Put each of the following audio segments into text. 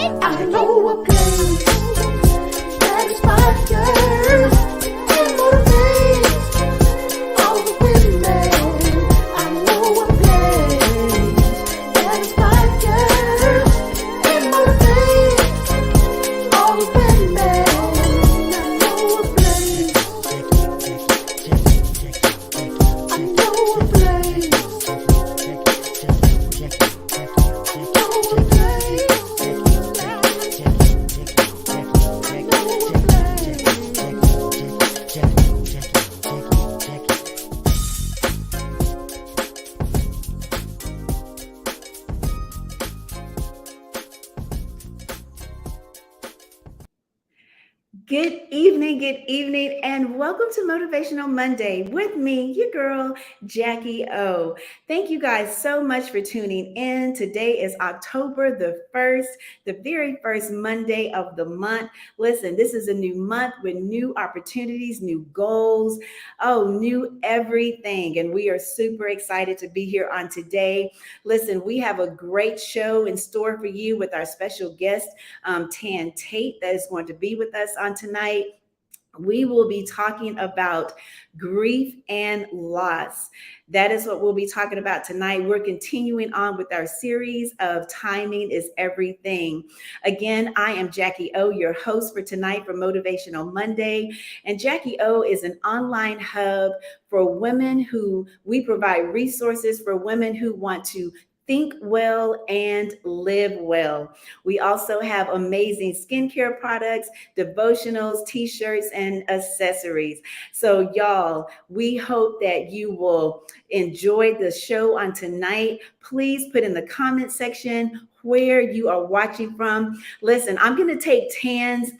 I know a place that inspires and motivates all the women. I know a place that inspires and motivates all the women. I know a place. I know a place. Good evening, and welcome to Motivational Monday with me, your girl, Jackie O. Thank you guys so much for tuning in. Today is October the 1st, the very first Monday of the month. Listen, this is a new month with new opportunities, new goals, new everything. And we are super excited to be here on today. Listen, we have a great show in store for you with our special guest, Tan Tate, that is going to be with us on tonight. We will be talking about grief and loss. That is what we'll be talking about tonight. We're continuing on with our series of Timing is Everything. Again, I am Jackie O, your host for tonight for Motivational Monday. And Jackie O is an online hub for women who we provide resources for women who want to think well and live well. We also have amazing skincare products, devotionals, t-shirts, and accessories. So y'all, we hope that you will enjoy the show on tonight. Please put in the comment section where you are watching from. Listen, I'm going to take Tan's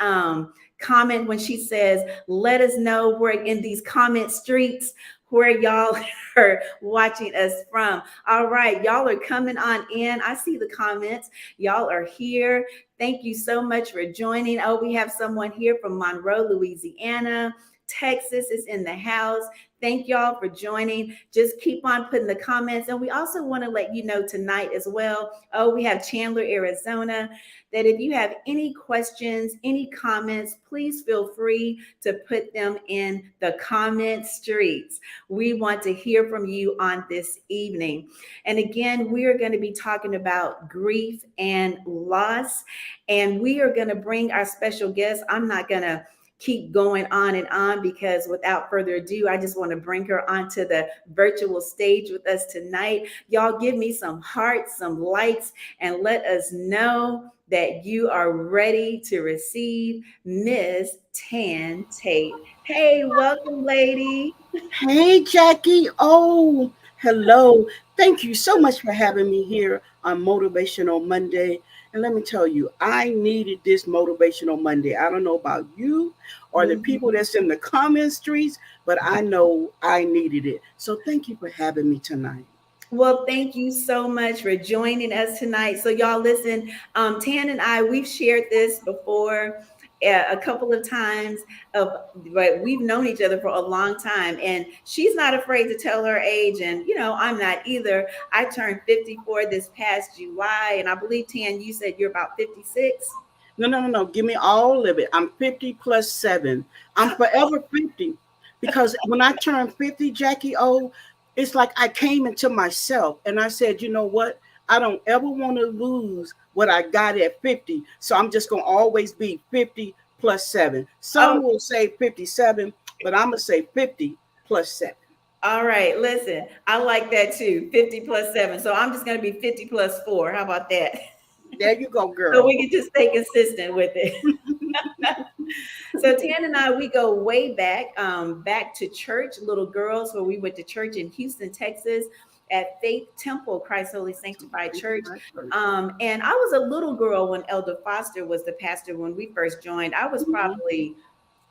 comment when she says, let us know where in these comment streets where y'all are watching us from. All right, y'all are coming on in. I see the comments. Y'all are here. Thank you so much for joining. Oh, we have someone here from Monroe, Louisiana. Texas is in the house. Thank y'all for joining. Just keep on putting the comments. And we also want to let you know tonight as well. Oh, we have Chandler, Arizona, that if you have any questions, any comments, please feel free to put them in the comment streets. We want to hear from you on this evening. And again, we are going to be talking about grief and loss. And we are going to bring our special guest. I'm not going to keep going on and on because without further ado, I just want to bring her onto the virtual stage with us tonight. Y'all give me some hearts, some likes, and let us know that you are ready to receive Miss Tan Tate. Hey, welcome, lady. Hey, Jackie. Oh, hello. Thank you so much for having me here on Motivational Monday. And let me tell you, I needed this Motivational Monday. I don't know about you or the people that's in the comment streets, but I know I needed it. So thank you for having me tonight. Well, thank you so much for joining us tonight. So y'all listen, Tan and I, we've shared this before a couple of times but we've known each other for a long time, and she's not afraid to tell her age. And, I'm not either. I turned 54 this past July, and I believe, Tan, you said you're about 56. No. Give me all of it. I'm 50 plus 7. I'm forever 50 because when I turned 50, Jackie O, it's like I came into myself and I said, you know what? I don't ever want to lose what I got at 50. So I'm just going to always be 50 plus 7. Some will say 57, but I'm going to say 50 plus 7. All right, listen, I like that too. 50 plus 7. So I'm just going to be 50 plus 4. How about that? There you go, girl. So we can just stay consistent with it. So Tan and I, we go way back to church, little girls, where we went to church in Houston, Texas, at Faith Temple, Christ Holy Sanctified Church. And I was a little girl when Elder Foster was the pastor when we first joined. I was probably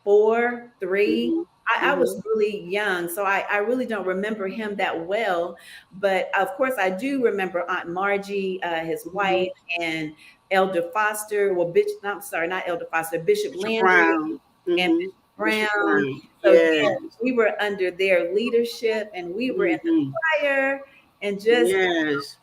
4, 3. I was really young, so I really don't remember him that well. But of course, I do remember Aunt Margie, his wife, and Elder Foster. Well, I'm sorry, not Elder Foster, Bishop Landry Brown. and Bishop Brown. So yes. we were under their leadership, and we were in the choir, and just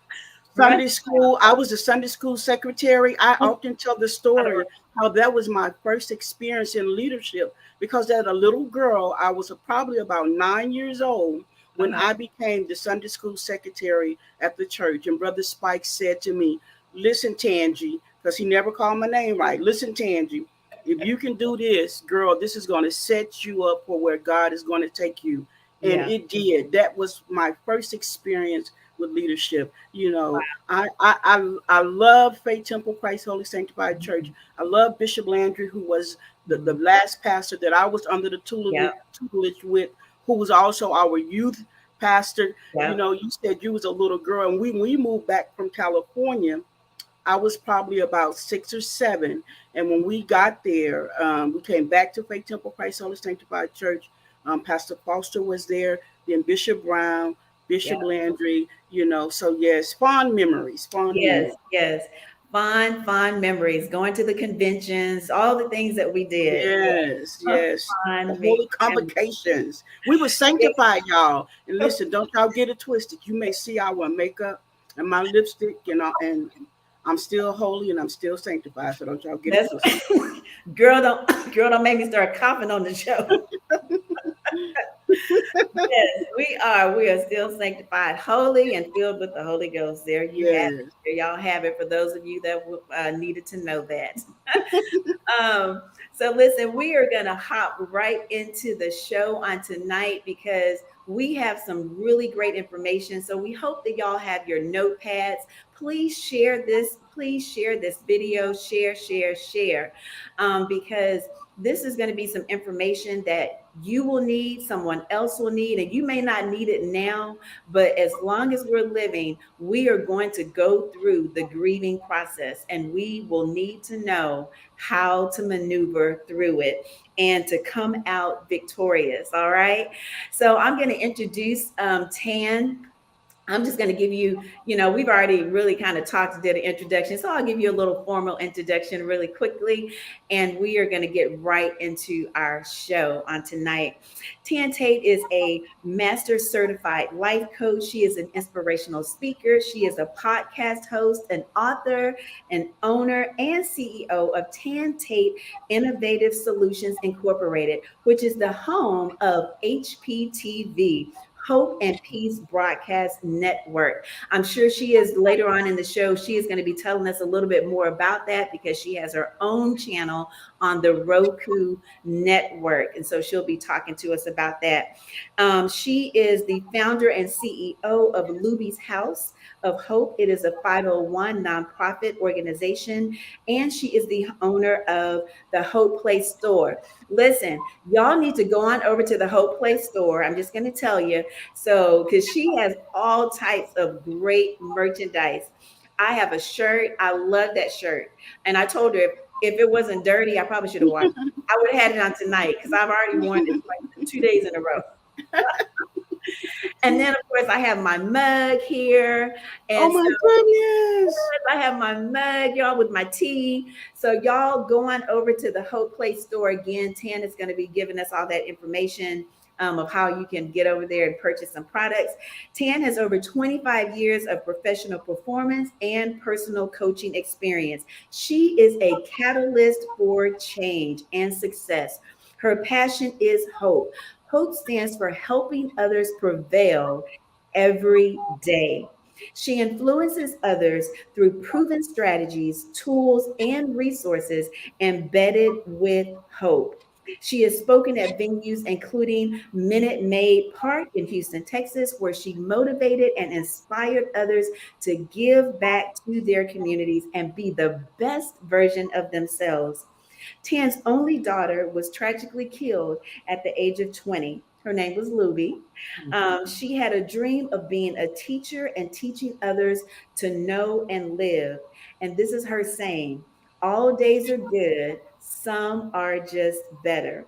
Run. Sunday school. I was a Sunday school secretary. I often tell the story how that was my first experience in leadership because as a little girl, I was probably about 9 years old when Uh-huh. I became the Sunday school secretary at the church. And Brother Spike said to me, "Listen, Tangie," because he never called my name right. "Listen, Tangie, if you can do this, girl, this is going to set you up for where God is going to take you." And Yeah. it did. That was my first experience with leadership. I love Faith Temple Christ Holy Sanctified Church. Mhm. I love Bishop Landry, who was the Mhm. last pastor that I was under the Yep. tutelage with, who was also our youth pastor. Yep. You said you was a little girl, and we moved back from California. I was probably about 6 or 7. And when we got there, we came back to Faith Temple Christ Holy Sanctified Church. Pastor Foster was there, then Bishop Brown, Yep. Bishop Landry, So, yes, fond memories, fond Yes. memories. Yes. Fond memories. Going to the conventions, all the things that we did. Yes, Yeah. yes. The Fond holy memories. convocations. We were sanctified, y'all. And listen, don't y'all get it twisted. You may see our makeup and my lipstick, and I'm still holy and I'm still sanctified. So don't y'all get it That's twisted. girl, don't make me start coughing on the show. Yes, we are. We are still sanctified, holy, and filled with the Holy Ghost. There you have it. Yes. There y'all have it for those of you that needed to know that. Um, so listen, we are gonna hop right into the show on tonight because we have some really great information. So we hope that y'all have your notepads. Please share this. Please share this video. Share, because this is going to be some information that you will need, someone else will need, and you may not need it now, but as long as we're living, we are going to go through the grieving process and we will need to know how to maneuver through it and to come out victorious. All right. So I'm going to introduce Tan. I'm just going to give you, we've already really kind of talked, did an introduction. So I'll give you a little formal introduction really quickly. And we are going to get right into our show on tonight. Tan Tate is a master certified life coach. She is an inspirational speaker. She is a podcast host, an author, an owner, and CEO of Tan Tate Innovative Solutions Incorporated, which is the home of HPTV. Hope and Peace Broadcast Network. I'm sure she is later on in the show. She is going to be telling us a little bit more about that because she has her own channel on the Roku network. And so she'll be talking to us about that. She is the founder and CEO of Luby's House of Hope. It is a 501 nonprofit organization. And she is the owner of the Hope Place store. Listen, y'all need to go on over to the Hope Place store. I'm just going to tell you. So, because she has all types of great merchandise. I have a shirt. I love that shirt. And I told her if it wasn't dirty, I probably should have washed it. I would have had it on tonight because I've already worn it like 2 days in a row. And then, of course, I have my mug here. Oh And so my goodness. I have my mug, y'all, with my tea. So y'all go on over to the Hope Place store again. Tan is going to be giving us all that information of how you can get over there and purchase some products. Tan has over 25 years of professional performance and personal coaching experience. She is a catalyst for change and success. Her passion is hope. Hope stands for helping others prevail every day. She influences others through proven strategies, tools, and resources embedded with hope. She has spoken at venues including Minute Maid Park in Houston, Texas, where she motivated and inspired others to give back to their communities and be the best version of themselves. Tan's only daughter was tragically killed at the age of 20. Her name was Luby. She had a dream of being a teacher and teaching others to know and live. And this is her saying, all days are good, some are just better.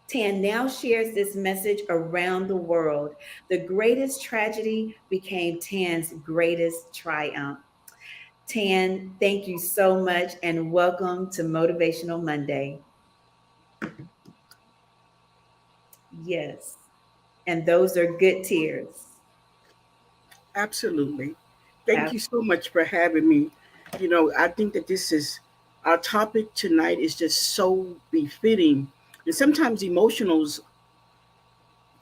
Tan now shares this message around the world. The greatest tragedy became Tan's greatest triumph. Tan, thank you so much and welcome to Motivational Monday. Yes. And those are good tears. Absolutely. Thank you so much for having me. I think that this is our topic tonight is just so befitting. And sometimes emotionals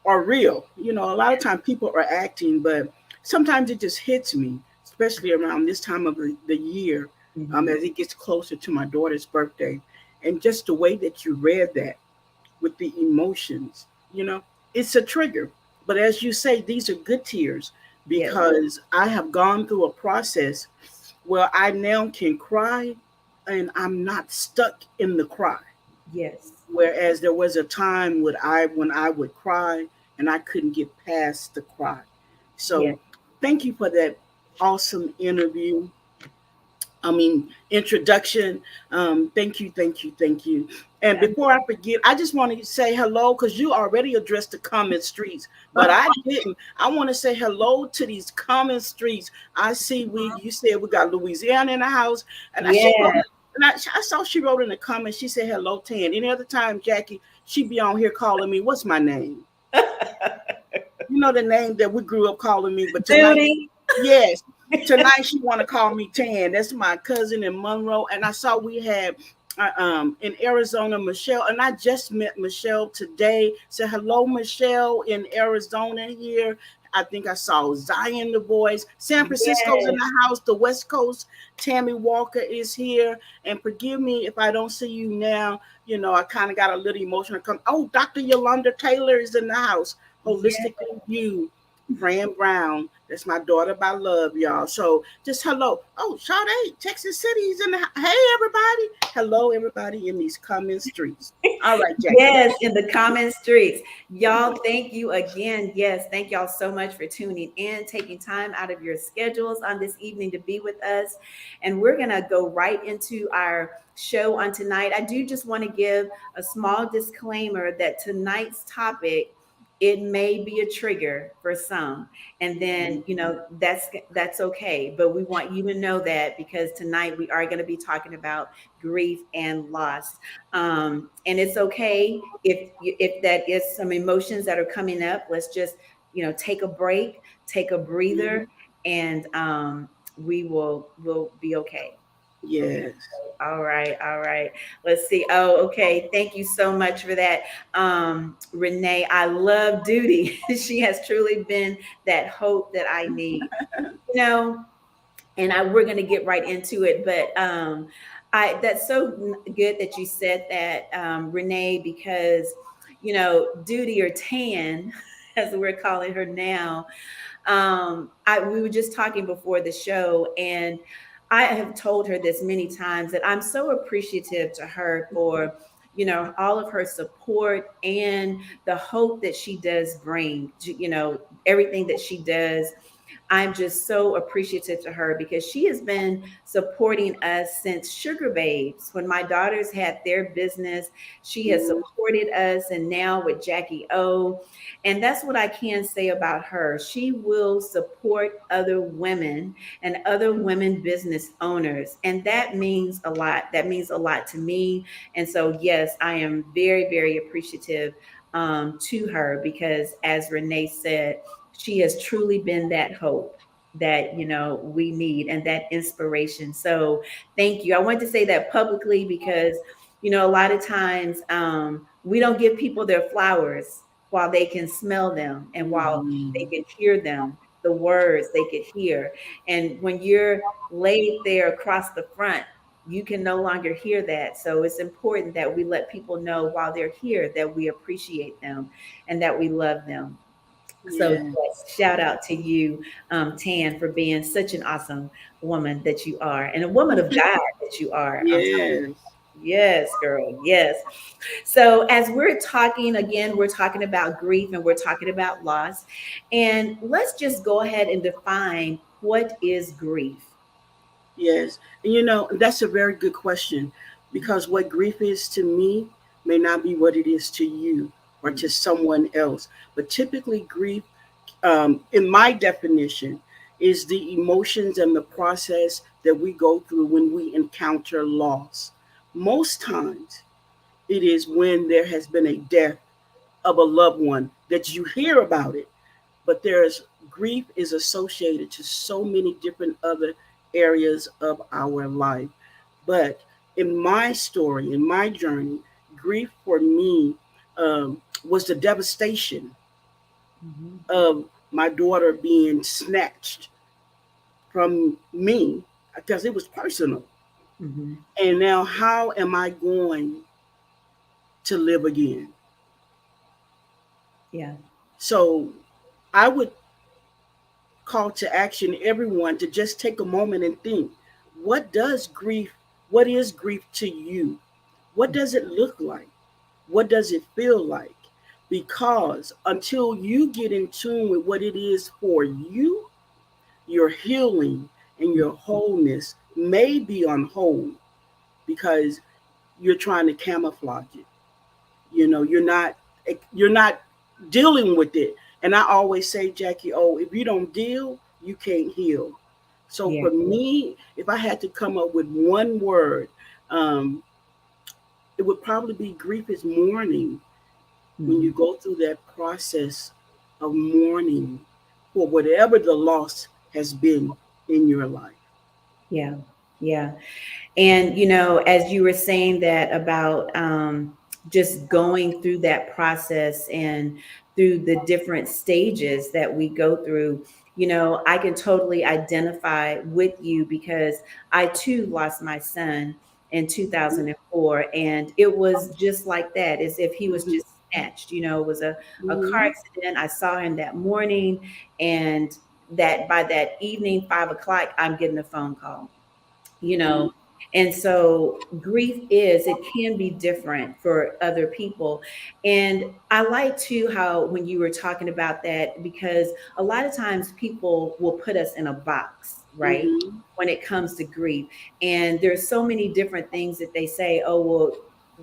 are real. A lot of times people are acting, but sometimes it just hits me, especially around this time of the year, Mhm. as it gets closer to my daughter's birthday. And just the way that you read that with the emotions, you know, it's a trigger. But as you say, these are good tears Yes, because I have gone through a process where I now can cry and I'm not stuck in the cry. yes, Whereas there was a time when I would cry and I couldn't get past the cry. yes, So thank you for that awesome interview. I mean, introduction. Thank you, thank you, thank you. And before I forget, I just want to say hello because you already addressed the comment streets, but I didn't. I want to say hello to these comment streets. I see you said we got Louisiana in the house, and she wrote, yes. and I saw she wrote in the comments. She said hello, Tan. Any other time, Jackie, she'd be on here calling me. What's my name? You know the name that we grew up calling me, but tonight, Duty. yes, tonight she want to call me Tan. That's my cousin in Monroe, and I saw we had in Arizona Michelle, and I just met Michelle today. Said hello, Michelle in Arizona here. I think I saw Zion the boys. San Francisco's in Yes, the house. The West Coast, Tammy Walker is here. And forgive me if I don't see you now. I kind of got a little emotional. Come, oh, Dr. Yolanda Taylor is in the house. yes. Holistically You, Fran Brown. That's my daughter by love, y'all. So just hello. Oh, Sade, Texas City is in the hey everybody. Hello, everybody in these comment streets. All right, Jackie. Yes, in the comment streets. Y'all, thank you again. Yes, thank y'all so much for tuning in, taking time out of your schedules on this evening to be with us. And we're going to go right into our show on tonight. I do just want to give a small disclaimer that tonight's topic, it may be a trigger for some, and then that's okay, but we want you to know that because tonight we are going to be talking about grief and loss. And it's okay if that is some emotions that are coming up. Let's just take a break, take a breather, and we'll be okay. Okay. Yes. All right, all right. Let's see. Oh, okay. Thank you so much for that, Renee. I love Duty. She has truly been that hope that I need. You know, and we're going to get right into it, but I that's so good that you said that, Renee, because Duty or Tan, as we're calling her now, we were just talking before the show, and I have told her this many times that I'm so appreciative to her for all of her support and the hope that she does bring, everything that she does. I'm just so appreciative to her because she has been supporting us since Sugar Babes. When my daughters had their business, she has Mhm. supported us, and now with Jackie O. And that's what I can say about her. She will support other women and other women business owners. And that means a lot. That means a lot to me. And so, yes, I am very, very appreciative to her because, as Renee said, she has truly been that hope that we need and that inspiration. So thank you. I want to say that publicly because a lot of times we don't give people their flowers while they can smell them and while they Mhm. can hear them, the words they could hear. And when you're laid there across the front, you can no longer hear that. So it's important that we let people know while they're here that we appreciate them and that we love them. So Yeah. yes, shout out to you, Tan, for being such an awesome woman that you are, and a woman of God that you are. I'm telling Yes. you, yes, girl, yes. So as we're talking again, we're talking about grief and we're talking about loss, and let's just go ahead and define what is grief. Yes. And that's a very good question because what grief is to me may not be what it is to you or to someone else. But typically, grief, in my definition, is the emotions and the process that we go through when we encounter loss. Most times, it is when there has been a death of a loved one that you hear about it, but there's grief is associated to so many different other areas of our life. But in my story, in my journey, grief for me was the devastation Mhm. of my daughter being snatched from me because it was personal. Mhm. And now, how am I going to live again? Yeah. So, I would call to action everyone to just take a moment and think, what does grief, what is grief to you? What does it look like? What does it feel like? Because until you get in tune with what it is for you, your healing and your wholeness may be on hold because you're trying to camouflage it. You're not dealing with it. And I always say, Jackie, oh, if you don't deal, you can't heal. So Yeah. for me, if I had to come up with one word, um, it would probably be grief is mourning. When you Mhm. go through that process of mourning for whatever the loss has been in your life. Yeah. Yeah. And, as you were saying that about just going through that process and through the different stages that we go through, I can totally identify with you because I too lost my son in 2004. And it was just like that, as if he was Mm-hmm. just snatched. It was a car Mm-hmm. accident. I saw him that morning, and that by that evening, 5 o'clock, I'm getting a phone call you Mm-hmm. know and so grief is, it can be different for other people. And I like too how when you were talking about that, because a lot of times people will put us in a box, right, Mm-hmm. when it comes to grief. And there's so many different things that they say, oh well,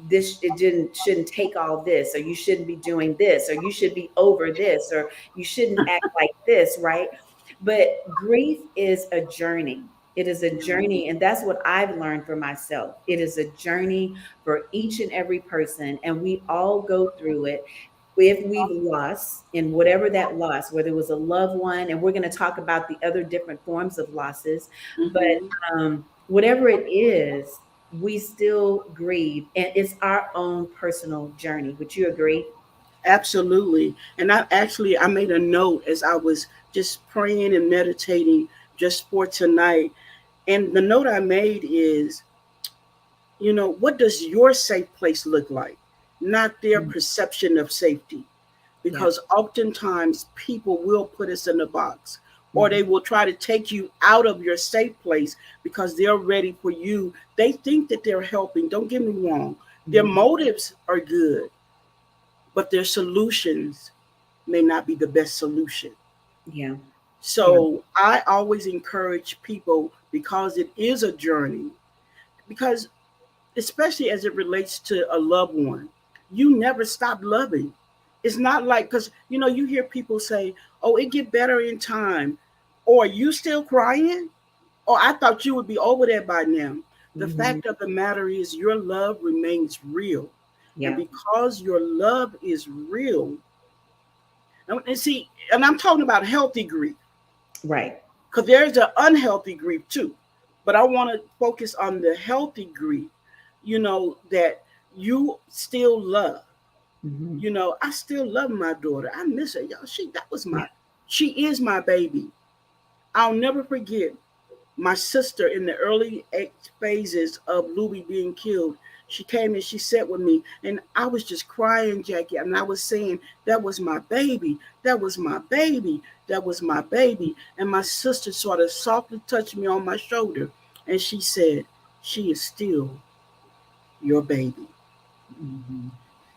this, it didn't shouldn't take all this, or you shouldn't be doing this, or you should be over this, or you shouldn't act like this, right? But grief is a journey. It is a journey, and that's what I've learned for myself. It is a journey for each and every person, and we all go through it. If we've lost, in whatever that loss, whether it was a loved one, and we're going to talk about the other different forms of losses, but Mm-hmm. whatever it is, we still grieve, and it's our own personal journey. Would you agree? Absolutely. And I made a note as I was just praying and meditating just for tonight. And the note I made is, what does your safe place look like? Not their Mm. perception of safety. Yeah. Because oftentimes people will put us in a box, or Mhm. they will try to take you out of your safe place because they're ready for you. They think that they're helping. Don't get me wrong. Their Mhm. motives are good, but their solutions may not be the best solution. Yeah. Yeah. So I always encourage people, because it is a journey, because especially as it relates to a loved one, you never stop loving. It's not like, because you hear people say, "Oh, it get better in time," or "You still crying?" Or "I thought you would be over that by now." The Mhm. fact of the matter is, your love remains real, and Yeah. because your love is real, and see, and I'm talking about healthy grief, Right. because there's an unhealthy grief too. But I want to focus on the healthy grief, that you still love. Mhm. I still love my daughter. I miss her, y'all. Yeah. She is my baby. I'll never forget my sister in the early phases of Louis being killed. She came and she sat with me, and I was just crying, Jackie. And I was saying, "That was my baby. That was my baby. That was my baby." And my sister sort of softly touched me on my shoulder, and she said, "She is still your baby." Mhm.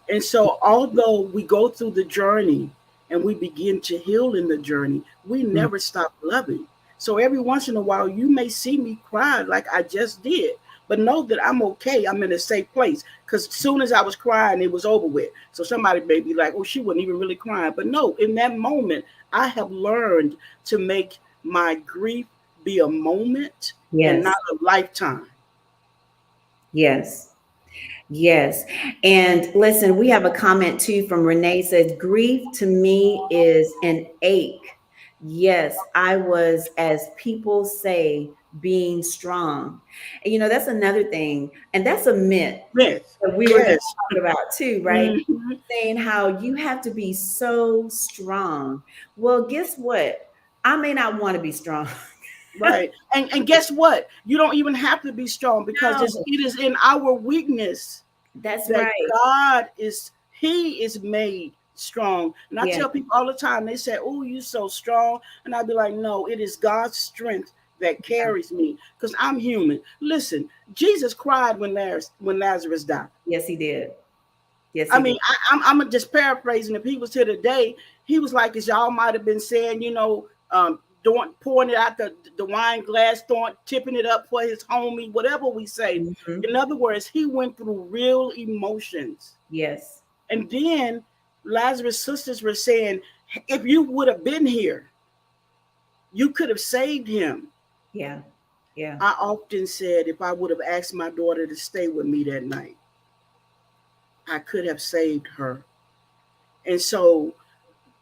And so, although we go through the journey and we begin to heal in the journey, we Mm. never stop loving. So, every once in a while, you may see me cry like I just did, but know that I'm okay. I'm in a safe place. Because as soon as I was crying, it was over with. So, somebody may be like, "Oh, she wasn't even really crying." But no, in that moment, I have learned to make my grief be a moment and not Yes. a lifetime. Yes. Yes. And listen, we have a comment too from Renee, says grief to me is an ache, Yes, I was, as people say, being strong. And that's another thing. And that's a myth Myth. that we were just Yes. talking about too, right? Hmm. Saying how you have to be so strong. Well, guess what? I may not want to be strong. Right. And guess what? You don't even have to be strong, because No, it is in our weakness that's that right. He is made strong. And I Yeah, tell people all the time, they say, "Oh, you so strong." And I'd be like, "No, it is God's strength that yeah. carries me, because I'm human." Listen, Jesus cried when Lazarus died. Yes, he did. Yes, I he did. mean, I'm just paraphrasing. If he was here today, he was like, as y'all might have been saying, pouring it out the wine glass, tipping it up for his homie, whatever we say. Hmm. In other words, he went through real emotions. Yes. And then Lazarus' sisters were saying, if you would have been here, you could have saved him. Yeah. Yeah. I often said, if I would have asked my daughter to stay with me that night, I could have saved her. And so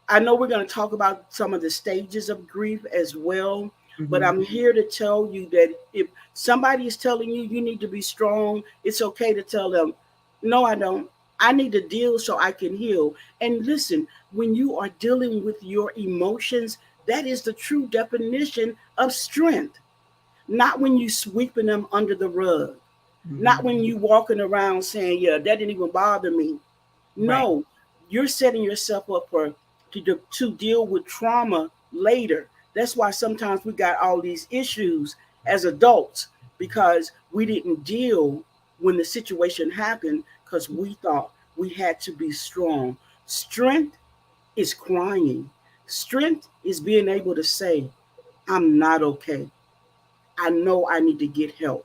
I know we're going to talk about some of the stages of grief as well, but Hmm. I'm here to tell you that if somebody is telling you you need to be strong, it's okay to tell them, no, I don't. I need to deal so I can heal. And listen, when you are dealing with your emotions, that is the true definition of strength. Not when you sweeping them under the rug, not Hmm. when you walking around saying, yeah, that didn't even bother me. Right. No, you're setting yourself up to deal with trauma later. That's why sometimes we got all these issues as adults, because we didn't deal when the situation happened, because we thought we had to be strong. Strength is crying. Strength is being able to say, I'm not okay. I know I need to get help.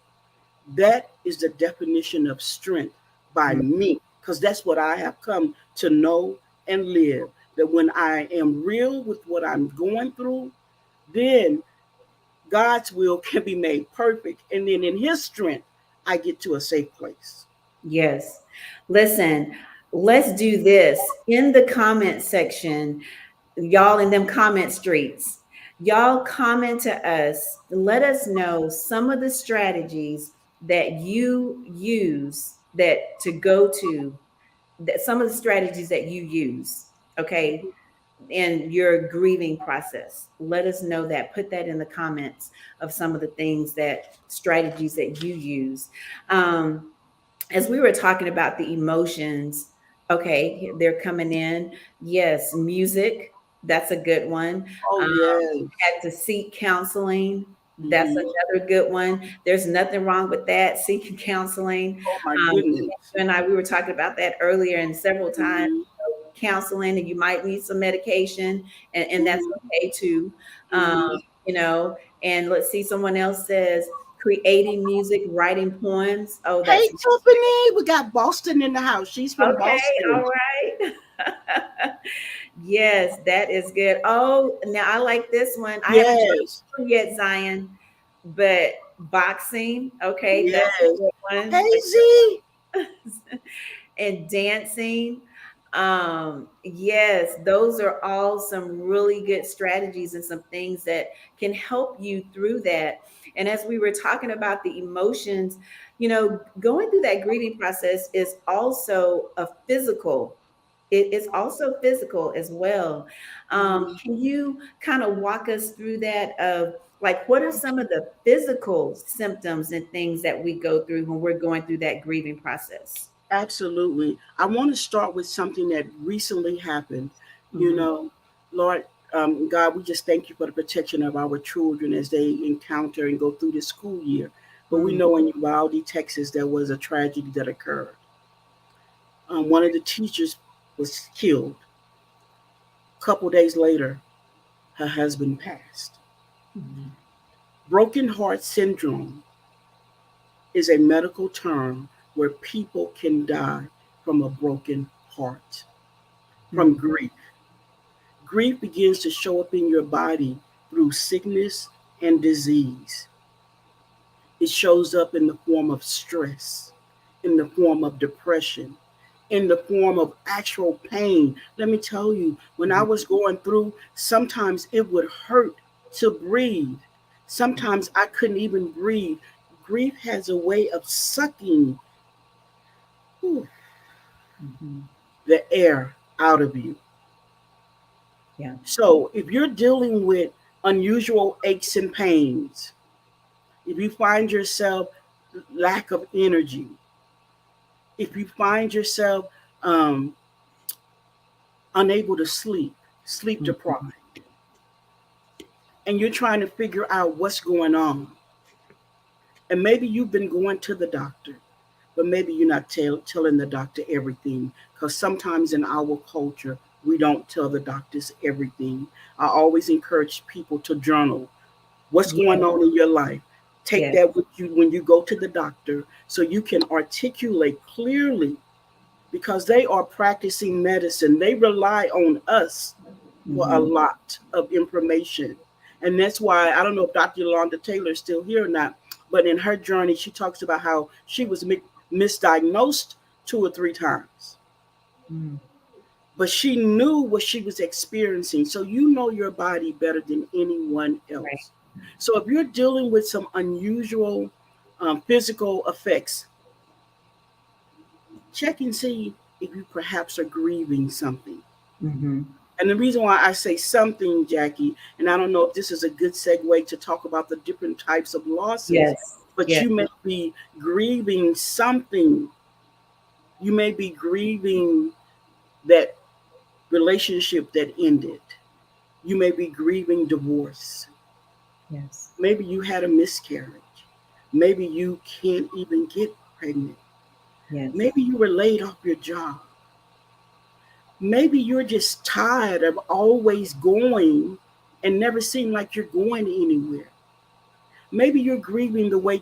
That is the definition of strength by Mm. me, because that's what I have come to know and live. That when I am real with what I'm going through, then God's will can be made perfect. And then in His strength, I get to a safe place. Yes. Listen, let's do this in the comment section, y'all in them comment streets. Y'all comment to us. Let us know some of the strategies that you use that to go to, that some of the strategies that you use. Okay, in your grieving process. Let us know that. Put that in the comments of some of the things that strategies that you use. As we were talking about the emotions, okay, they're coming in. Yes, music, that's a good one. Oh, yes. Had to seek counseling. That's Mm-hmm. another good one. There's nothing wrong with that, seeking counseling. Oh, my You goodness. and I, we were talking about that earlier, and several times, Mm-hmm. counseling, and you might need some medication, and that's Mm-hmm. okay too. Um, Mm-hmm. you know, and let's see, someone else says creating music, writing poems. Oh, Hey, that's Tiffany, we got Boston in the house. She's from okay. Boston. All right. Yes, that is good. Oh, now I like this one. I haven't tried Yes. this one yet, Zion, but boxing. Okay, that's a Yes. good one. Hey, Z. And dancing. Yes, those are all some really good strategies and some things that can help you through that. And as we were talking about the emotions, going through that grieving process is also a physical. It is also physical as well. Mhm. Can you kind of walk us through that of like what are some of the physical symptoms and things that we go through when we're going through that grieving process? Absolutely. I want to start with something that recently happened. You Mhm. know, Lord, God, we just thank you for the protection of our children as they encounter and go through the school year. But we Mm. know in Uvalde, Texas, there was a tragedy that occurred. One of the teachers was killed. A couple days later, her husband passed. Mhm. Broken heart syndrome is a medical term where people can die from a broken heart, from Mhm. grief. Grief begins to show up in your body through sickness and disease. It shows up in the form of stress, in the form of depression, in the form of actual pain. Let me tell you, when I was going through, sometimes it would hurt to breathe. Sometimes I couldn't even breathe. Grief has a way of sucking, whew, Mhm. the air out of you. Yeah. So if you're dealing with unusual aches and pains, if you find yourself lack of energy, if you find yourself um, unable to sleep Mhm. deprived, and you're trying to figure out what's going on, and maybe you've been going to the doctor, but maybe you're not telling the doctor everything, because sometimes in our culture we don't tell the doctors everything. I always encourage people to journal what's going Yes. on in your life. Take Yes. that with you when you go to the doctor so you can articulate clearly, because they are practicing medicine. They rely on us for a Mhm. lot of information. And that's why I don't know if Dr. Yolanda Taylor is still here or not, but in her journey, she talks about how she was misdiagnosed 2 or 3 times. Mm. But she knew what she was experiencing. So you know your body better than anyone Right. else. So if you're dealing with some unusual physical effects, check and see if you perhaps are grieving something. Mhm. And the reason why I say something, Jackie, and I don't know if this is a good segue to talk about the different types of losses, Yes. but Yes. you may be grieving something. You may be grieving that relationship that ended. You may be grieving divorce. Yes. Maybe you had a miscarriage. Maybe you can't even get pregnant. Yes. Maybe you were laid off your job. Maybe you're just tired of always going and never seem like you're going anywhere. Maybe you're grieving the way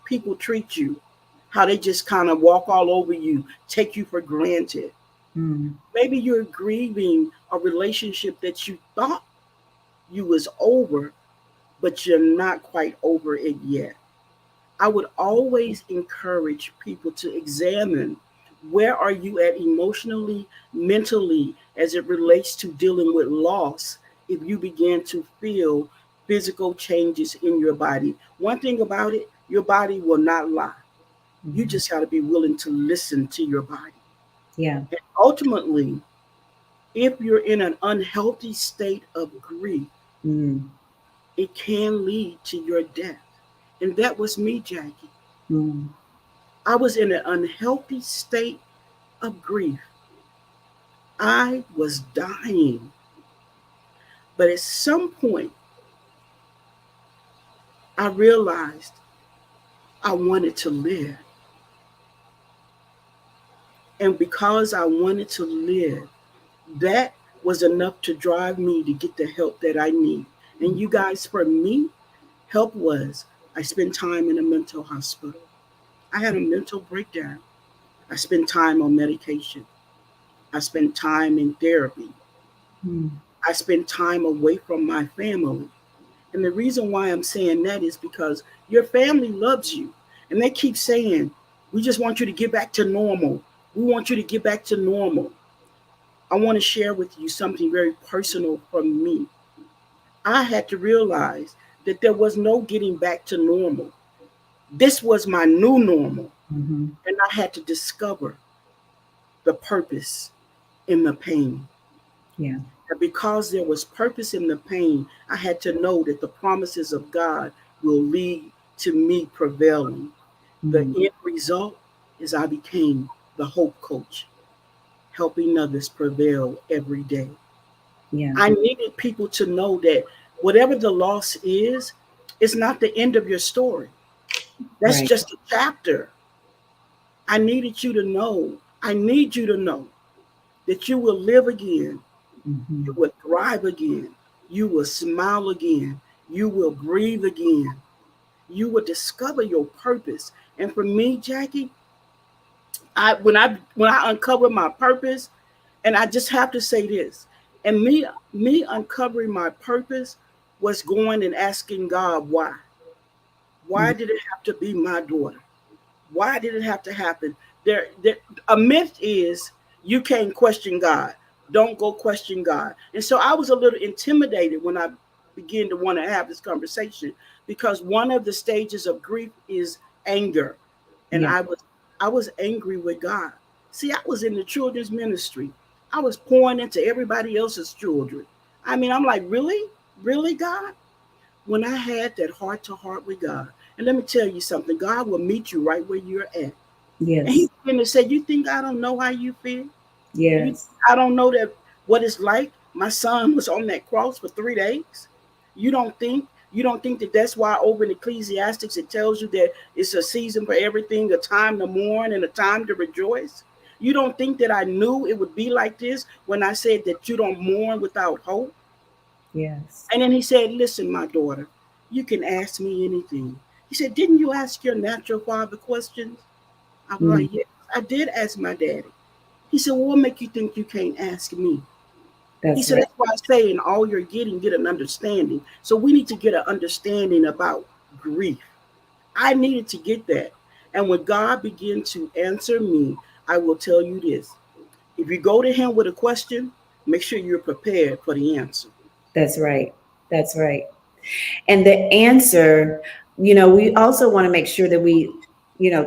people treat you, how they just kind of walk all over you, take you for granted. Mm. Maybe you're grieving a relationship that you thought you was over, but you're not quite over it yet. I would always encourage people to examine where are you at emotionally, mentally, as it relates to dealing with loss if you begin to feel physical changes in your body. One thing about it, your body will not lie. You Mhm. just got to be willing to listen to your body. Yeah. And ultimately, if you're in an unhealthy state of grief, Mm. it can lead to your death. And that was me, Jackie. Mm. I was in an unhealthy state of grief. I was dying. But at some point, I realized I wanted to live. And because I wanted to live, that was enough to drive me to get the help that I need. And Mm. you guys, for me, help was I spent time in a mental hospital. I had a mental breakdown. I spent time on medication. I spent time in therapy. Mm. I spent time away from my family. And the reason why I'm saying that is because your family loves you. And they keep saying, we just want you to get back to normal. We want you to get back to normal. I want to share with you something very personal from me. I had to realize that there was no getting back to normal. This was my new normal. Mhm. And I had to discover the purpose in the pain. Yeah. And because there was purpose in the pain, I had to know that the promises of God will lead to me prevailing. The Mm. end result is I became the hope coach, helping others prevail every day. Yeah. I needed people to know that whatever the loss is, it's not the end of your story. That's Right. just a chapter. I needed you to know, I need you to know that you will live again. You Mhm. will thrive again. You will smile again. You will breathe again. You will discover your purpose. And for me, Jackie, when I uncovered my purpose, and I just have to say this, and me uncovering my purpose was going and asking God why. Why Mm. did it have to be my daughter? Why did it have to happen? There, a myth is you can't question God. Don't go question God. And so I was a little intimidated when I began to want to have this conversation, because one of the stages of grief is anger, and Yeah. I was angry with God. See, I was in the children's ministry. I was pouring into everybody else's children. I mean, I'm like, really, really, God? When I had that heart to heart with God, and let me tell you something, God will meet you right where you're at. And he Yes. began to say, you think I don't know how you feel? You Yes. I don't know that what it's like. My son was on that cross for 3 days. You don't think that that's why over in Ecclesiastics it tells you that it's a season for everything, a time to mourn and a time to rejoice. You don't think that I knew it would be like this when I said that you don't mourn without hope? Yes. And then he said, listen, my daughter, you can ask me anything. He said, didn't you ask your natural father questions? I was Mm, like, yes, I did ask my daddy. He said, well, what make you think you can't ask me? He that's said, right. that's why I say in all you're getting, get an understanding. So we need to get an understanding about grief. I needed to get that. And when God began to answer me, I will tell you this. If you go to him with a question, make sure you're prepared for the answer. That's right. That's right. And the answer, we also want to make sure that we,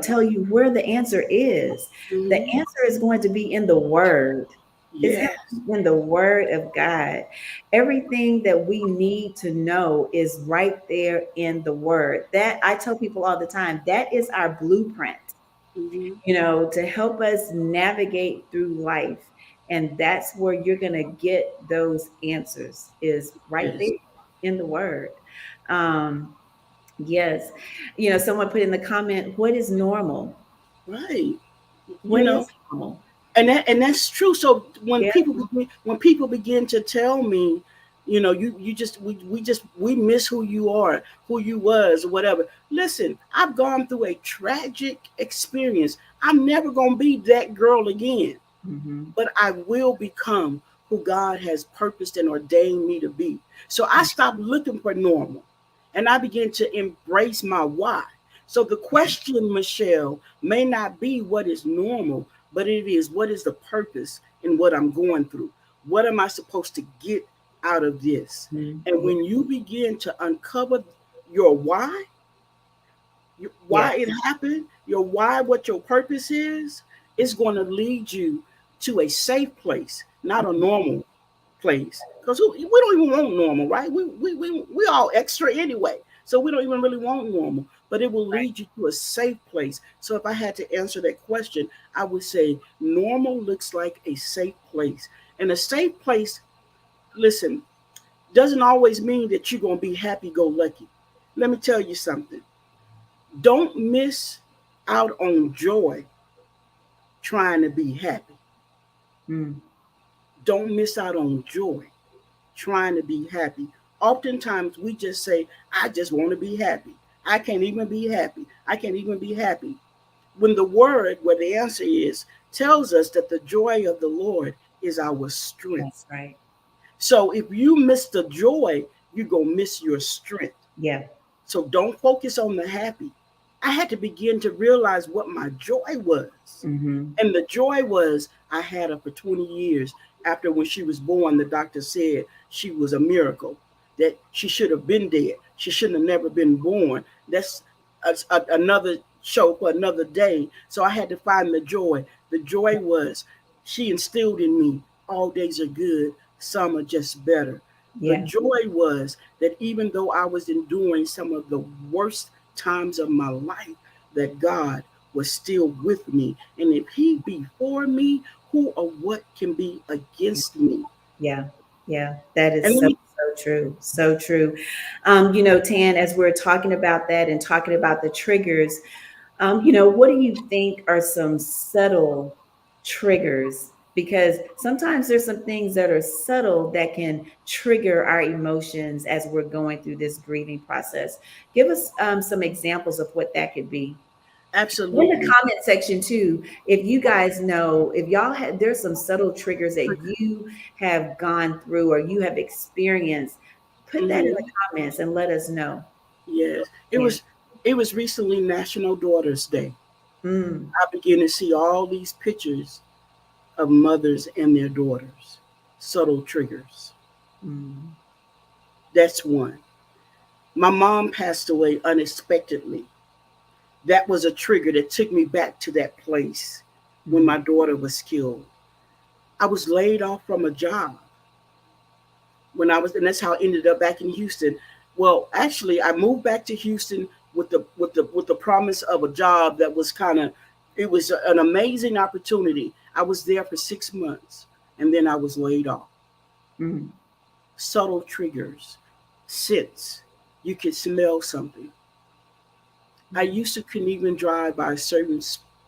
tell you where the answer is. The Mm-hmm. answer is going to be in the word. It's going Yes. to be in the word of God. Everything that we need to know is right there in the word. That I tell people all the time, that is our blueprint, Mm-hmm. to help us navigate through life. And that's where you're going to get those answers is right there Yes. in the word. Um, yes. Someone put in the comment, what is normal? Right. You What know, is normal? and that's true. So when Yeah. people begin to tell me, you just we miss who you are, who you was, or whatever. Listen, I've gone through a tragic experience. I'm never gonna be that girl again, Hmm. but I will become who God has purposed and ordained me to be. So I stopped looking for normal and I began to embrace my why. So the question, Michelle, may not be what is normal, but it is what is the purpose in what I'm going through? What am I supposed to get out of this? And Yeah. when you begin to uncover your why, Yeah. why it happened, your why, what your purpose is, it's going to lead you to a safe place, not a normal place. Because we don't even want normal, right? We all extra anyway. So we don't even really want normal, but it will Right. lead you to a safe place. So if I had to answer that question, I would say normal looks like a safe place. And a safe place, listen, doesn't always mean that you're going to be happy go lucky. Let me tell you something. Don't miss out on joy trying to be happy. Mm. Don't miss out on joy trying to be happy. Oftentimes we just say, I just want to be happy. I can't even be happy. I can't even be happy. When the word, where the answer is, tells us that the joy of the Lord is our strength. That's right. So if you miss the joy, you're going to miss your strength. Yeah. So don't focus on the happy. I had to begin to realize what my joy was. Hmm. And the joy was I had her for 20 years. After when she was born, the doctor said she was a miracle, that she should have been dead. She shouldn't have never been born. That's another show for another day. So I had to find the joy. The joy was she instilled in me all days are good, some are just better. The Yeah. joy was that even though I was enduring some of the worst times of my life, that God was still with me. And if he be for me, who or what can be against me? Yeah. Yeah. That And is let so, me, so true. So true. Tan, as we're talking about that and talking about the triggers, what do you think are some subtle triggers? Because sometimes there's some things that are subtle that can trigger our emotions as we're going through this grieving process. Give us some examples of what that could be. In the absolutely. comment section too, if you guys know, if y'all have, there's some subtle triggers that you have gone through or you have experienced, put that in the Hmm. comments and let us know. Yes. It Yeah. was it was recently National Daughters Day. Mm, I began to see all these pictures of mothers and their daughters. Subtle triggers. mm, That's one. My mom passed away unexpectedly. That was a trigger that took me back to that place when mm, my daughter was killed. I was laid off from a job when I was, and that's how I ended up back in Houston. Well, actually, I moved back to Houston with the promise of a job that was kind of, it was an amazing opportunity. I was there for 6 months, and then I was laid off. mm, Subtle triggers, scents. You could smell something. I mm, used to couldn't even drive by a certain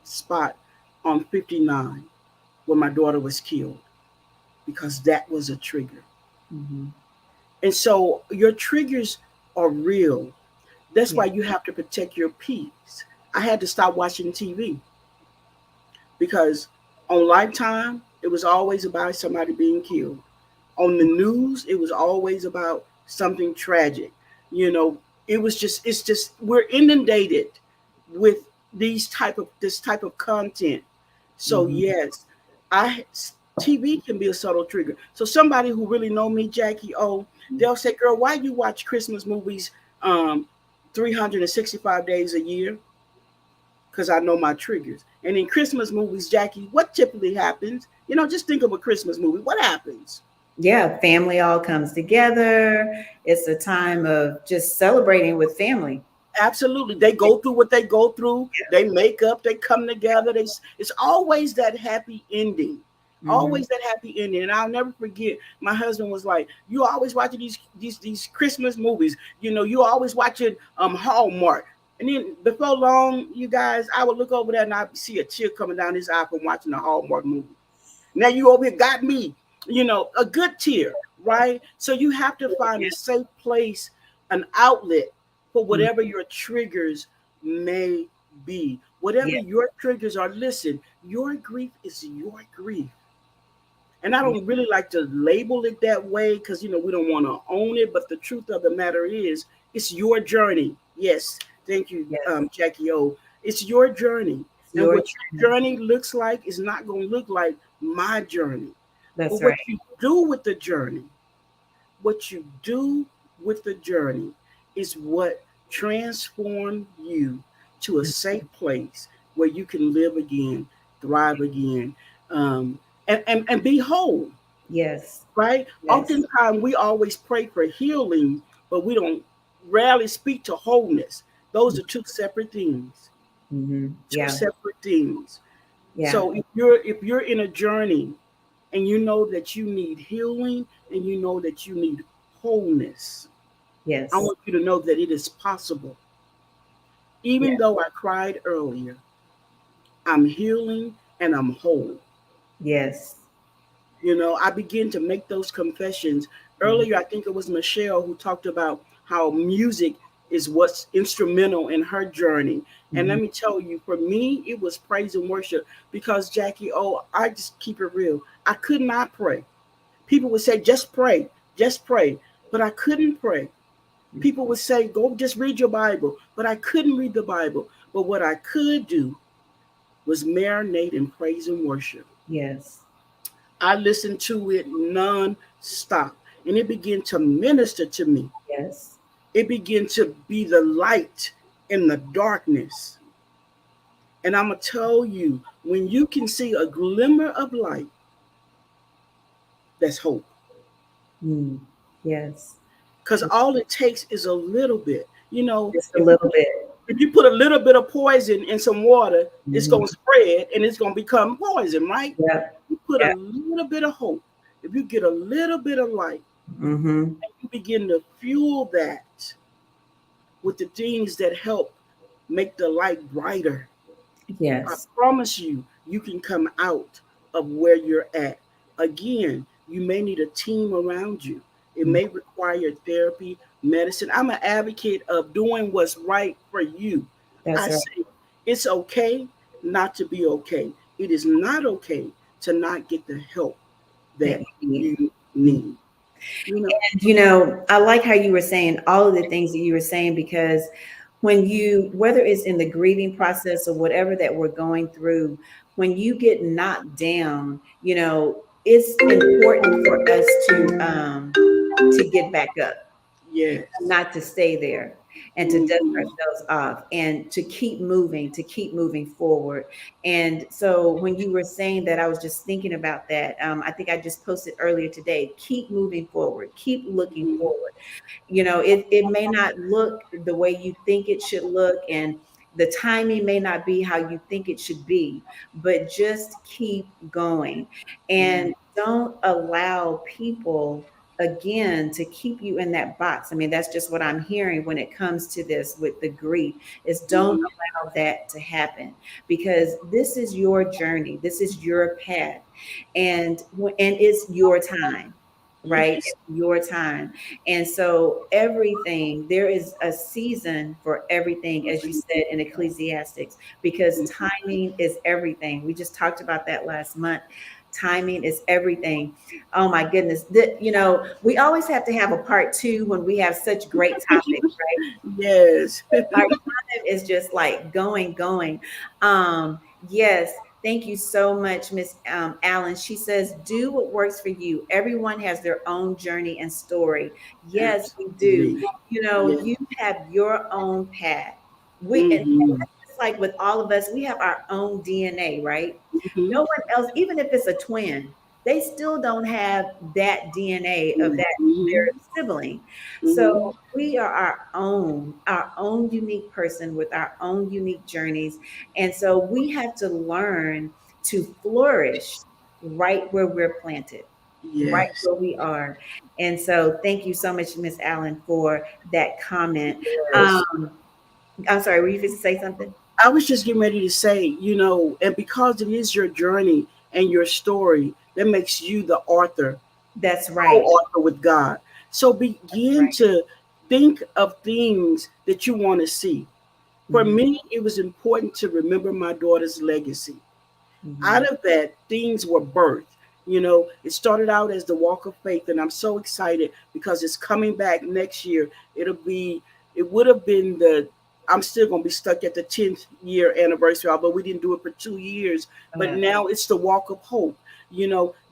spot on 59 when my daughter was killed because that was a trigger. mhm. And so your triggers are real. That's why Yeah. you have to protect your peace. I had to stop watching TV because on Lifetime, it was always about somebody being killed. On the news, it was always about something tragic. You know, it's just we're inundated with this type of content. So Mhm. yes, I TV can be a subtle trigger. So somebody who really know me, Jackie O, they'll say, "Girl, why you watch Christmas movies 365 days a year?" Because I know my triggers. And in Christmas movies, Jackie, what typically happens? Just think of a Christmas movie. What happens? Yeah, family all comes together. It's a time of just celebrating with family. Absolutely. They go through what they go through. They make up, they come together. It's always that happy ending. Hmm. Always that happy ending. And I'll never forget, my husband was like, "You always watching these Christmas movies. You always watching Hallmark." And then before long, you guys, I would look over there and I see a tear coming down his eye from watching the Hallmark movie. Now you over here got me, a good tier, right? So you have to find a safe place, an outlet for Hmm. whatever your triggers may be. Whatever Yeah, your triggers are, listen, your grief is your grief. And I yeah, don't really like to label it that way because we don't want to own it. But the truth of the matter is, it's your journey. Yes, thank you, yes. Jackie O. It's your journey, It's and your what journey. your journey looks like is not going to look like my journey. That's But right. what you do with the journey is what transforms you to a safe place where you can live again, thrive again, um, and be whole, Yes, right? yes. Oftentimes we always pray for healing, but we don't rarely speak to wholeness. Those are two separate things. Mm-hmm. Two Yeah, separate things. yeah, So if you're in a journey and you know that you need healing and you know that you need wholeness, I yes, want you to know that it is possible. yeah, Even though I cried earlier, I'm healing and I'm whole. yes. I begin to make those confessions. Mm-hmm. Earlier, I think it was Michelle who talked about how music is what's instrumental in her journey. And Mm-hmm. let me tell you, for me, it was praise and worship because Jackie, oh, I just keep it real. I could not pray. People would say, just pray, just pray. But I couldn't pray. People would say, go just read your Bible. But I couldn't read the Bible. But what I could do was marinate in praise and worship. Yes, I listened to it non-stop. And it began to minister to me. yes, It began to be the light in the darkness. And I'm going to tell you, when you can see a glimmer of light, that's hope. mm, yes. Because all it takes is a little bit. Just a If you little bit. if you put a little bit of poison in some water, it's Mm-hmm. gonna spread and it's gonna become poison, right? Yep, You put a yep. little bit of hope. If you get a little bit of light, Mm-hmm. and you begin to fuel that with the things that help make the light brighter, I Yes. promise you, you can come out of where you're at. Again, you may need a team around you. It Mm, may require therapy, medicine. I'm an advocate of doing what's right for you. that's I right. say it's okay not to be okay. It is not okay to not get the help That that you need. you Mm. need. You know, And I like how you were saying all of the things that you were saying because when you, whether it's in the grieving process or whatever that we're going through, when you get knocked down, it's important for us to get back up, Yes. not to stay there, and to dust Hmm. ourselves off, and to keep moving forward. And so when you were saying that, I was just thinking about that. I think I just posted earlier today, keep moving forward, keep looking Hmm. forward. It may not look the way you think it should look, and the timing may not be how you think it should be, but just keep going. Yeah. And don't allow people, again, to keep you in that box. I mean, that's just what I'm hearing when it comes to this with the grief, is don't Hmm. allow that to happen, because this is your journey, this is your path, and it's your time, right? Yes. It's your time. And so everything, there is a season for everything, as you said in Ecclesiastics, because Mhm. timing is everything. We just talked about that last month. Timing is everything. Oh my goodness. We always have to have a part two when we have such great topics, right? Yes. Our time is just like going. Yes, thank you so much, Miss Allen. She says, "Do what works for you. Everyone has their own journey and story." Yes, we do. Absolutely. Yeah. You have your own path. And Hmm. just like with all of us, we have our own DNA, right? Hmm. No one else, even if it's a twin, they still don't have that DNA of that Hmm. their sibling. So Hmm. we are our own unique person with our own unique journeys. And so we have to learn to flourish right where we're planted, right Yes. where we are. And so thank you so much, Miss Allen, for that comment. Yes. Um, I'm sorry, were you supposed to say something? I was just getting ready to say, and because it is your journey and your story that makes you the author, That's right. co-author with God. So That's begin right. to think of things that you want to see. For Hmm. me, it was important to remember my daughter's legacy. Out Hmm. of that, things were birthed. It started out as the walk of faith, and I'm so excited because it's coming back next year. It would have been I'm still going to be stuck at the 10th year anniversary, although we didn't do it for 2 years. But Yeah. now it's the walk of hope.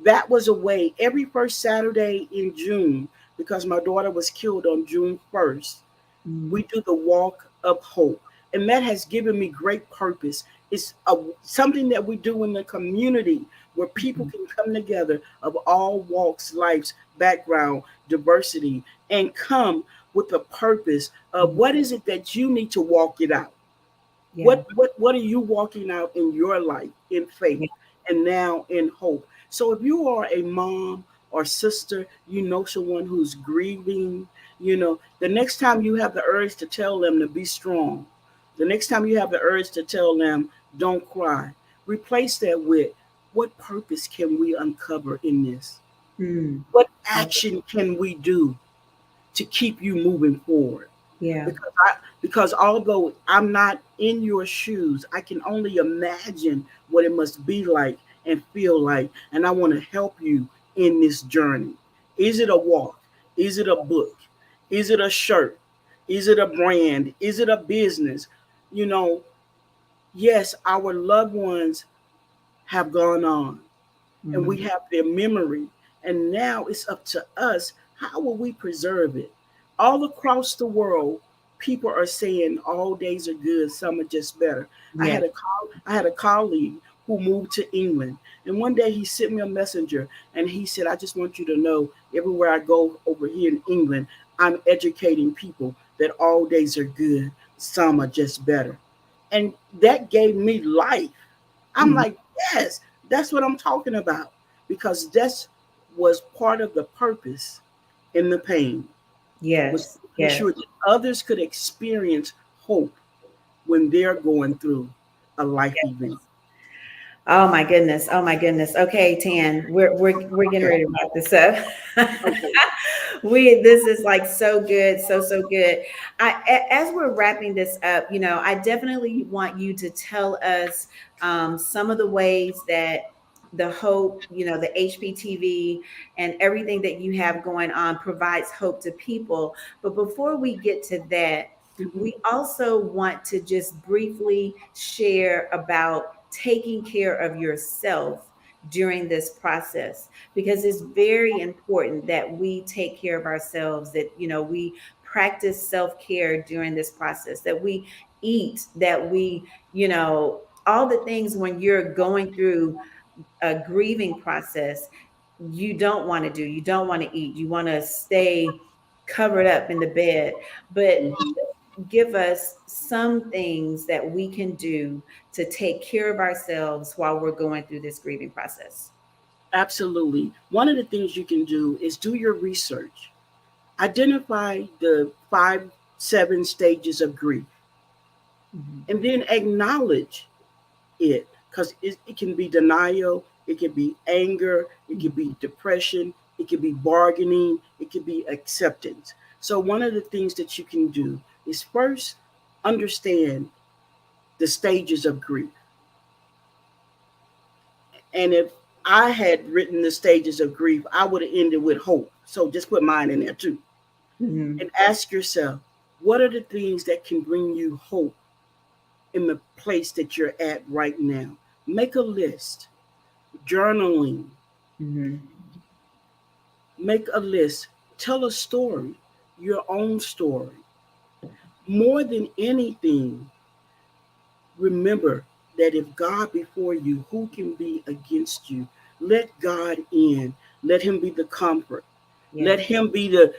That was a way every first Saturday in June, because my daughter was killed on June 1st. We Hmm. do the walk of hope, and that has given me great purpose. It's something that we do in the community where people can come together of all walks, lives, background, diversity, and come with the purpose of Hmm. what is it that you need to walk it out. Yeah. What are you walking out in your life in faith Yeah. and now in hope? So if you are a mom or sister, someone who's grieving, the next time you have the urge to tell them to be strong, the next time you have the urge to tell them don't cry, replace that with what purpose can we uncover in this? Mm. What Yeah. action can we do to keep you moving forward? Yeah. Because although I'm not in your shoes, I can only imagine what it must be like and feel like, and I want to help you in this journey. Is it a walk? Is it a book? Is it a shirt? Is it a brand? Is it a business? You know, yes, our loved ones have gone on, and we Hmm. have their memory. And now it's up to us. How will we preserve it? All across the world, people are saying all days are good, some are just better. Yeah. I had a colleague who moved to England, and one day he sent me a messenger, and he said, "I just want you to know, everywhere I go over here in England, I'm educating people that all days are good, some are just better." And that gave me life. I'm Mhm. like, yes, that's what I'm talking about. Because that was part of the purpose in the pain, was Yes. making Yes. sure that others could experience hope when they're going through a life event. Oh my goodness. Oh my goodness. Okay, Tan, we're getting Okay. ready to wrap this up. Okay. This is like so good, so good. As we're wrapping this up, I definitely want you to tell us some of the ways that the hope, the HPTV and everything that you have going on provides hope to people. But before we get to that, Mhm. We also want to just briefly share about taking care of yourself during this process, because it's very important that we take care of ourselves, that we practice self-care during this process, that we eat, that we all the things when you're going through a grieving process you don't want to do. You don't want to eat. You want to stay covered up in the bed. But Mhm. give us some things that we can do to take care of ourselves while we're going through this grieving process. Absolutely. One of the things you can do is do your research. Identify the 5, 7 stages of grief, Mhm. and then acknowledge it, because it can be denial, it can be anger, it can be depression, it can be bargaining, it can be acceptance. So one of the things that you can do is first understand the stages of grief. And if I had written the stages of grief, I would have ended with hope. So just put mine in there too. Mhm. And ask yourself, what are the things that can bring you hope in the place that you're at right now? Make a list. Journaling. Mhm. Make a list. Tell a story, your own story. More than anything, remember that if God before you, who can be against you? Let God in. Let him be the comfort. Yeah. Let him be the,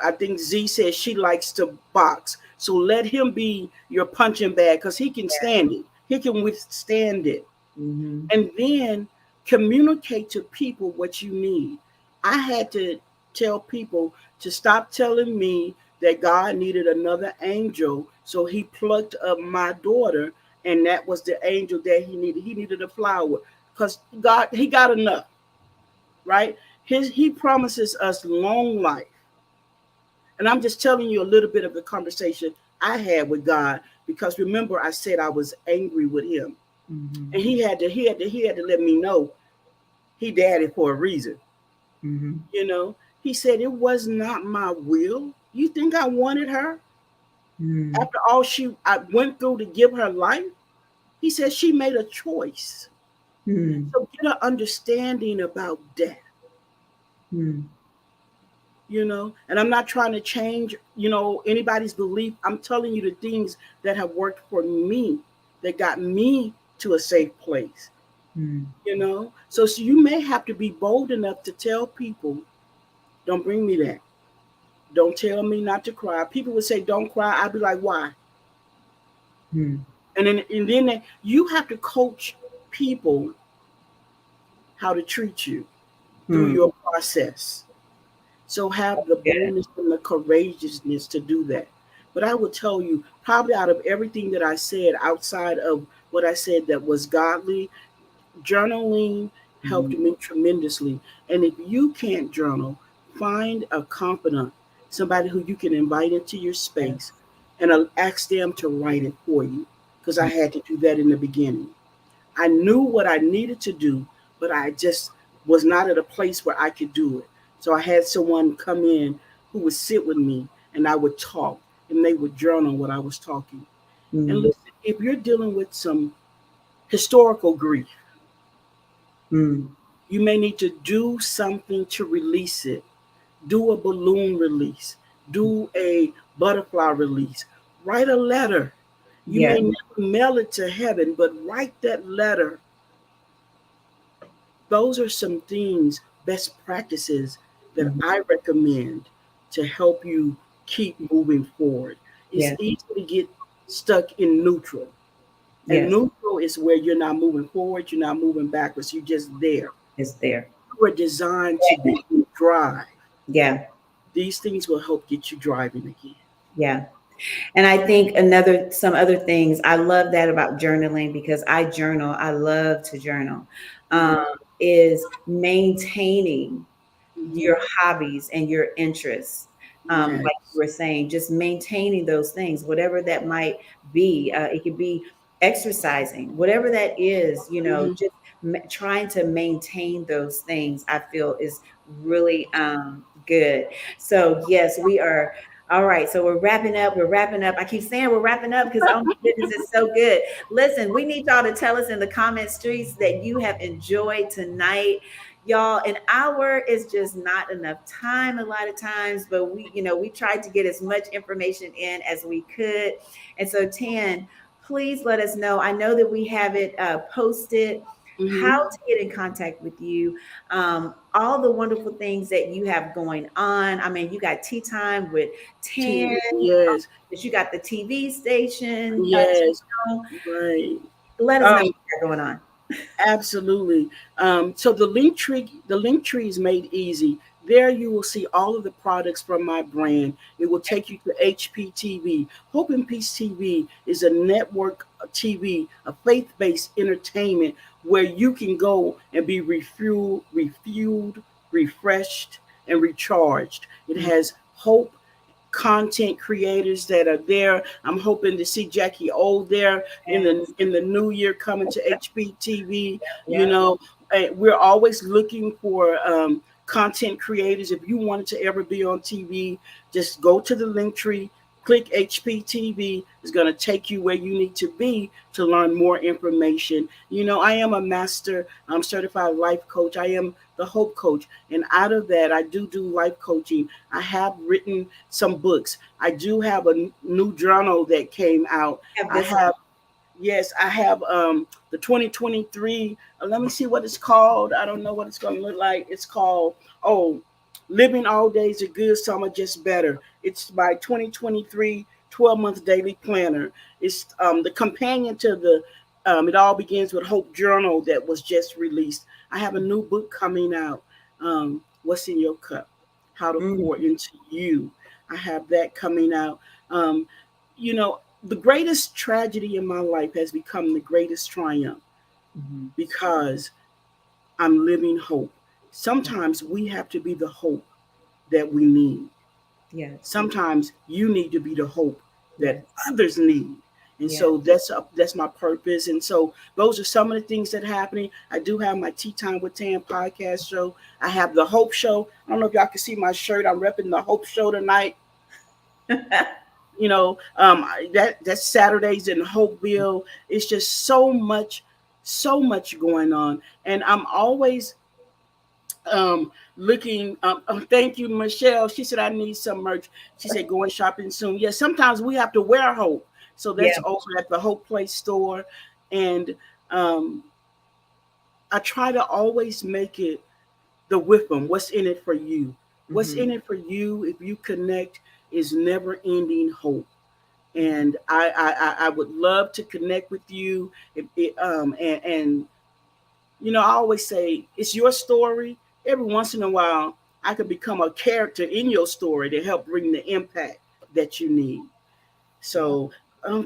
I think Z says she likes to box. So let him be your punching bag, because he can Yeah. stand it. He can withstand it. Mhm. And then communicate to people what you need. I had to tell people to stop telling me that God needed another angel, so he plucked up my daughter, and that was the angel that he needed. He needed a flower, because God, he got enough, right? He promises us long life. And I'm just telling you a little bit of the conversation I had with God, because remember I said I was angry with him. Mhm. And he had to let me know he did it for a reason. Mhm. You know, he said it was not my will. You think I wanted her Mhm. after all I went through to give her life? He said she made a choice. Mhm. So get an understanding about death. Mhm. And I'm not trying to change, anybody's belief. I'm telling you the things that have worked for me, that got me to a safe place. Mhm. So you may have to be bold enough to tell people, don't bring me that. Don't tell me not to cry. People would say, don't cry. I'd be like, why? Mhm. And then you have to coach people how to treat you through Mhm. your process. So have the Yeah. boldness and the courageousness to do that. But I will tell you, probably out of everything that I said, outside of what I said that was godly, journaling helped Mhm. me tremendously. And if you can't journal, find a confidant, somebody who you can invite into your space, and ask them to write it for you. Because I had to do that in the beginning. I knew what I needed to do, but I just was not at a place where I could do it. So I had someone come in who would sit with me, and I would talk, and they would journal what I was talking. And Mhm. listen, if you're dealing with some historical grief, Mhm. you may need to do something to release it. Do a balloon release, do a butterfly release, write a letter. You Yeah. may never mail it to heaven, but write that letter. Those are some things, best practices that Mhm. I recommend to help you keep moving forward. It's Yeah. easy to get stuck in neutral. And Yes. neutral is where you're not moving forward, you're not moving backwards, you're just there. It's there. You were designed to be drive. Yeah. These things will help get you driving again. Yeah. And I think some other things, I love that about journaling because I journal. I love to journal. Um, Mhm. is maintaining Mhm. your hobbies and your interests. Like you Yes. were saying, just maintaining those things, whatever that might be. It could be exercising, whatever that is, Mhm. just trying to maintain those things, I feel is really good. So, yes, we are. All right, so we're wrapping up. We're wrapping up. I keep saying we're wrapping up because oh my goodness, it's so good. Listen, we need y'all to tell us in the comment streets that you have enjoyed tonight. Y'all, an hour is just not enough time a lot of times, but we tried to get as much information in as we could. And so, Tan, please let us know. I know that we have it posted. How Hmm. to get in contact with you, all the wonderful things that you have going on. I mean, you got tea time with Tan, Yes, but you got the TV station yes, channel. right. Let us know Um, what you got going on. Absolutely. So the link tree is made easy. There you will see all of the products from my brand. It will take you to HPTV. Hope and Peace TV is a network TV, a faith-based entertainment where you can go and be refueled, refreshed, and recharged. It Mm, has hope content creators that are there. I'm hoping to see Jackie O there yes. in the new year coming to HPTV. You Yep. know, we're always looking for content creators. If you wanted to ever be on TV, just go to the link tree. Click HPTV. It's going to take you where you need to be to learn more information. You know, I am a master, certified life coach. I am the Hope Coach. And out of that, I do life coaching. I have written some books. I do have a new journal that came out. Have I this one. have, yes, I have the 2023. Let me see what it's called. I don't know what it's going to look like. It's called, oh, Living All Days Are Good, Some Are Just Better. It's my 2023 12-month daily planner. It's the companion to the It All Begins with Hope journal that was just released. I have a new book coming out, What's in Your Cup? How to Mm, Pour Into You. I have that coming out. Um, you know, the greatest tragedy in my life has become the greatest triumph mhm. because I'm living hope. Yeah. Sometimes we have to be the hope that we need. Yes. Sometimes you need to be the hope that Yes. others need. And Yes. so that's my purpose. And so those are some of the things that are happening. I do have my Tea Time with Tam podcast show. I have the Hope Show. I don't know if y'all can see my shirt. I'm repping the Hope Show tonight. You know, that's Saturdays in Hopeville. It's just so much going on, and I'm always looking. Thank you, Michelle. She said I need some merch. She said going shopping soon. Yeah, sometimes we have to wear hope. So that's Yeah. over at the Hope Place store, and um, I try to always make it the with them. What's in it for you? What's Hmm. in it for you if you connect is never ending hope. Hmm. And I would love to connect with you. And you know, I always say it's your story. Every once in a while, I could become a character in your story to help bring the impact that you need. Well, So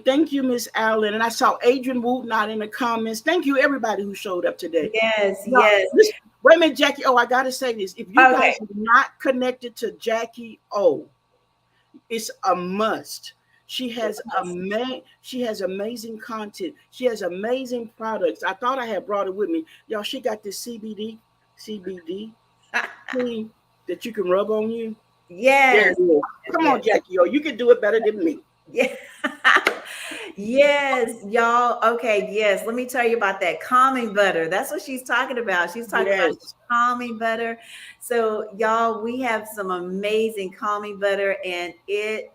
thank you, Miss Allen. And I saw Adrian Wood not in the comments. Thank you, everybody who showed up today. yes. No, Yes. listen, wait a minute, Jackie. Oh, I gotta say this. If you Okay. guys are not connected to Jackie O, it's a must. She has amazing content. She has amazing products. I thought I had brought it with me. Y'all, she got this CBD cream that you can rub on you. There Yes. it is. Come on, Yes. Jackie. Oh, you can do it better than me. Yes. Yes, y'all. Okay, yes. Let me tell you about that calming butter. That's what she's talking about. She's talking about Yes. calming butter. So, y'all, we have some amazing calming butter, and it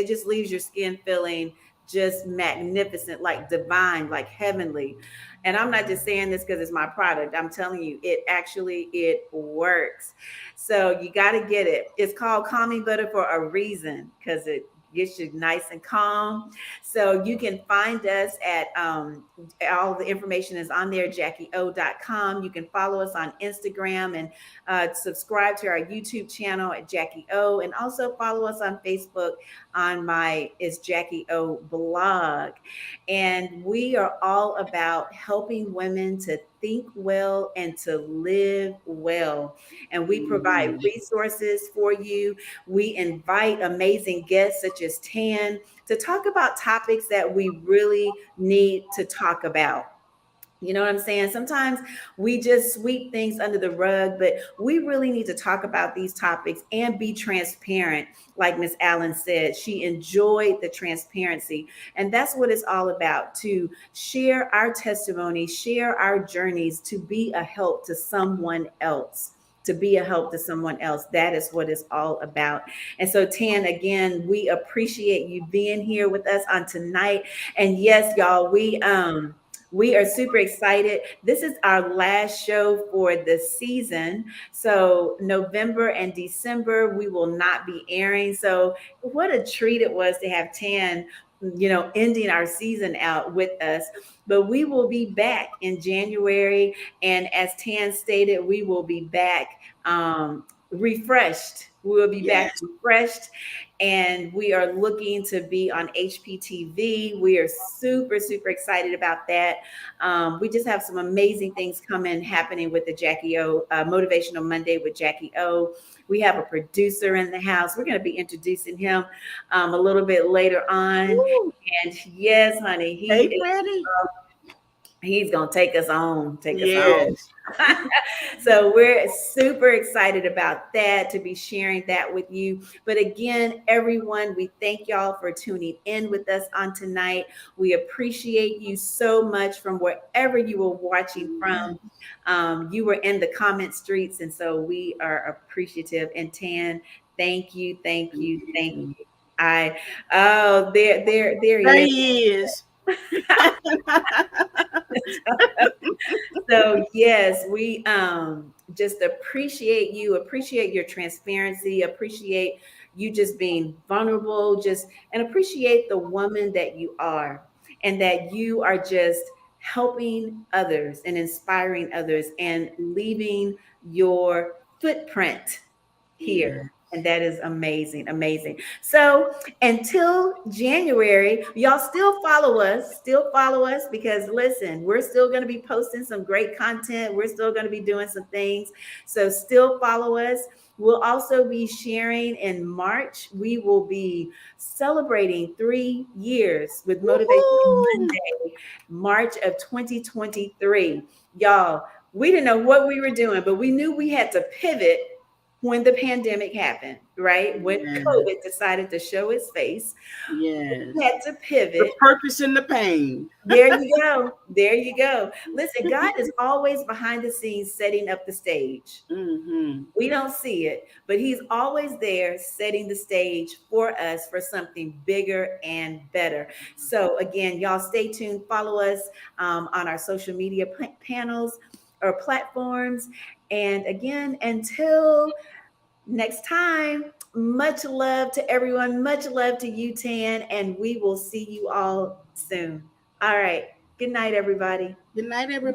just leaves your skin feeling just magnificent, like divine, like heavenly. And I'm not just saying this because it's my product. I'm telling you, it works. So you got to get it. It's called calming butter for a reason because it gets you nice and calm. So you can find us at all the information is on there, JackieO.com. You can follow us on Instagram and subscribe to our YouTube channel at Jackie O, and also follow us on Facebook on my is Jackie O blog. And we are all about helping women to think well and to live well. And we provide Mhm. resources for you. We invite amazing guests such as Tan to talk about topics that we really need to talk about. You know what I'm saying? Sometimes we just sweep things under the rug, but we really need to talk about these topics and be transparent. Like Miss Allen said, she enjoyed the transparency. And that's what it's all about, to share our testimony, share our journeys, to be a help to someone else. To be a help to someone else. That is what it's all about. And so, Tan, again, we appreciate you being here with us on tonight. And yes, y'all, we are super excited. This is our last show for the season. So, November and December, we will not be airing. So, what a treat it was to have Tan, ending our season out with us. But we will be back in January. And as Tan stated, we will be back refreshed. We will be back Yes. refreshed, and we are looking to be on HPTV. We are super, super excited about that. We just have some amazing things coming, happening with the Jackie O Motivational Monday with Jackie O. We have a producer in the house. We're going to be introducing him a little bit later on. Woo. And yes, honey, Hey, Freddie. he's gonna take us home, take us home. Yes. So we're super excited about that, to be sharing that with you. But again, everyone, we thank y'all for tuning in with us on tonight. We appreciate you so much from wherever you were watching from. You were in the comment streets, and so we are appreciative. And Tan, thank you, thank you, thank you. I oh there There he is. he is. So yes, we just appreciate your transparency, appreciate you just being vulnerable, just and appreciate the woman that you are, and that you are just helping others and inspiring others and leaving your footprint here. Yeah. And that is amazing, amazing. So until January, y'all still follow us, because listen, we're still going to be posting some great content. We're still going to be doing some things. So still follow us. We'll also be sharing in March. We will be celebrating 3 years with Motivational Woohoo! Monday, March of 2023. Y'all, we didn't know what we were doing, but we knew we had to pivot when the pandemic happened, right? When Yes. COVID decided to show its face, we Yes. had to The pivot. purpose and the pain. There you go. There you go. Listen, God is always behind the scenes setting up the stage. Mm-hmm. We don't see it, but He's always there setting the stage for us for something bigger and better. So, again, y'all stay tuned. Follow us on our social media panels or platforms. And again, until next time, much love to everyone. Much love to you, Tan. And we will see you all soon. All right. Good night, everybody. Good night, everybody.